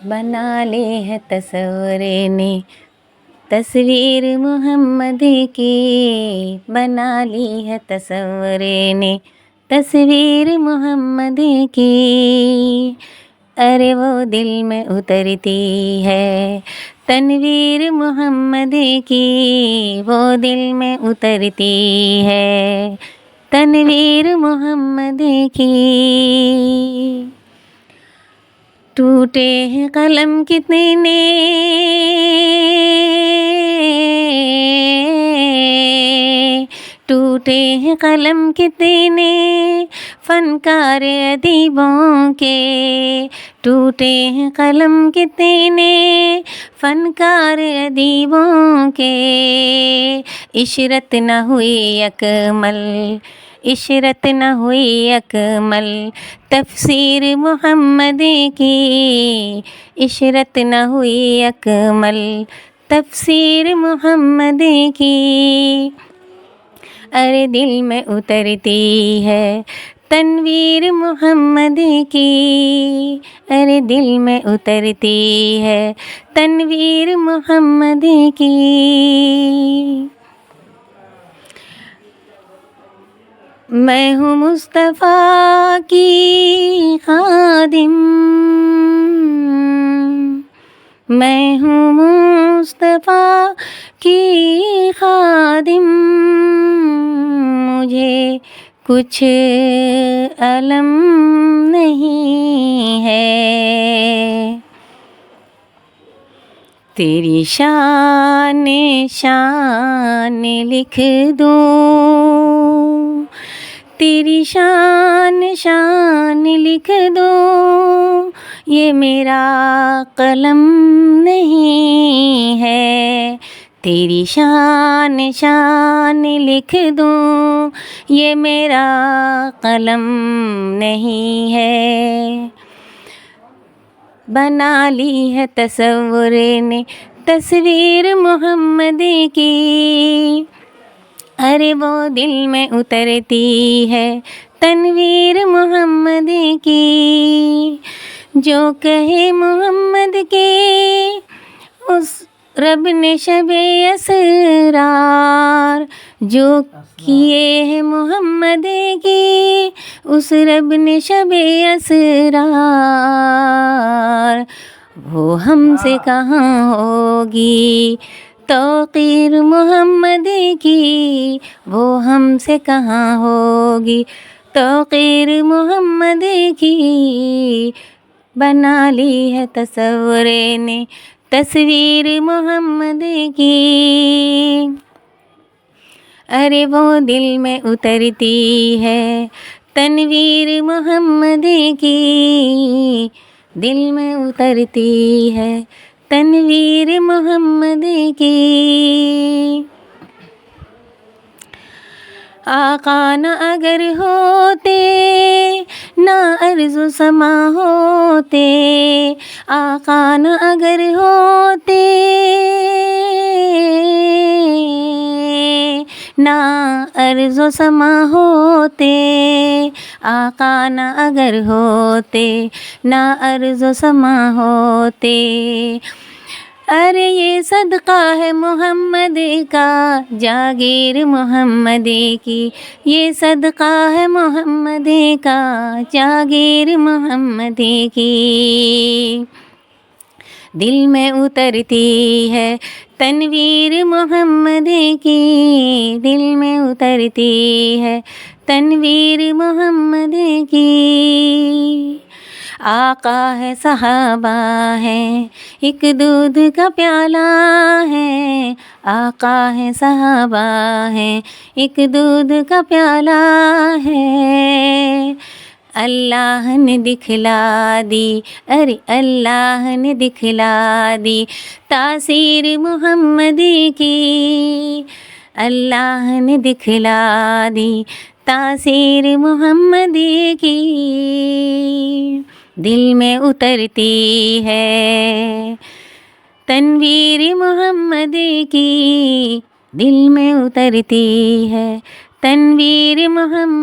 بنا لی ہے تصور نے تصویر محمد کی، بنا لی ہے تصور نے تصویر محمد کی، ارے وہ دل میں اترتی ہے تنویر محمد کی، وہ دل میں اترتی ہے تنویر محمد کی۔ ٹوٹے ہیں قلم کتنے، ٹوٹے ہیں قلم کتنے فنکار ادیبوں کے، ٹوٹے ہیں قلم کتنے فنکار ادیبوں کے، عشرت نہ ہوئی اکمل، عشرت نہ ہوئی اکمل تفسیر محمد کی، عشرت نہ ہوئی اکمل تفسیر محمد کی، ارے دل میں اترتی ہے تنویر محمد کی، ارے دل میں اترتی ہے تنویر محمد کی۔ میں ہوں مصطفیٰ کی خادم، میں ہوں مصطفیٰ کی خادم، مجھے کچھ علم نہیں ہے، تیری شان شان لکھ دوں، تیری شان شان لکھ دوں، یہ میرا قلم نہیں ہے، تیری شان شان لکھ دوں، یہ میرا قلم نہیں ہے، بنا لی ہے تصور نے تصویر محمد کی، ارے وہ دل میں اترتی ہے تنویر محمد کی، جو کہے محمد کے اس رب نے شب اسرار، جو کیے ہیں محمد کی اس رب نے شب اسرار، وہ ہم سے کہاں ہوگی توقیر محمد کی، وہ ہم سے کہاں ہوگی توقیر محمد کی، بنا لی ہے تصور نے تصویر محمد کی، ارے وہ دل میں اترتی ہے تنویر محمد کی، دل میں اترتی ہے تنویر محمد کی۔ آقا نہ اگر ہوتے نہ ارض و سما ہوتے، آقا نہ اگر ہوتے نہ ارض و سما ہوتے، آقا نہ اگر ہوتے نہ ارض و سما ہوتے، ارے یہ صدقہ ہے محمد کا جاگیر محمد کی، یہ صدقہ ہے محمد کا جاگیر محمد کی، دل میں اترتی ہے تنویر محمد کی، دل میں اترتی ہے تنویر محمد کی، آقا ہے صحابہ ہے ایک دودھ کا پیالہ ہے، آقا ہے صحابہ ہے ایک دودھ کا پیالہ ہے، اللہ نے دکھلا دی، ارے اللہ نے دکھلا دی تاثیر محمد کی، اللہ نے دکھلا دی تاثیر محمد کی، دل میں اترتی ہے تنویر محمد کی، دل میں اترتی ہے تنویر محمد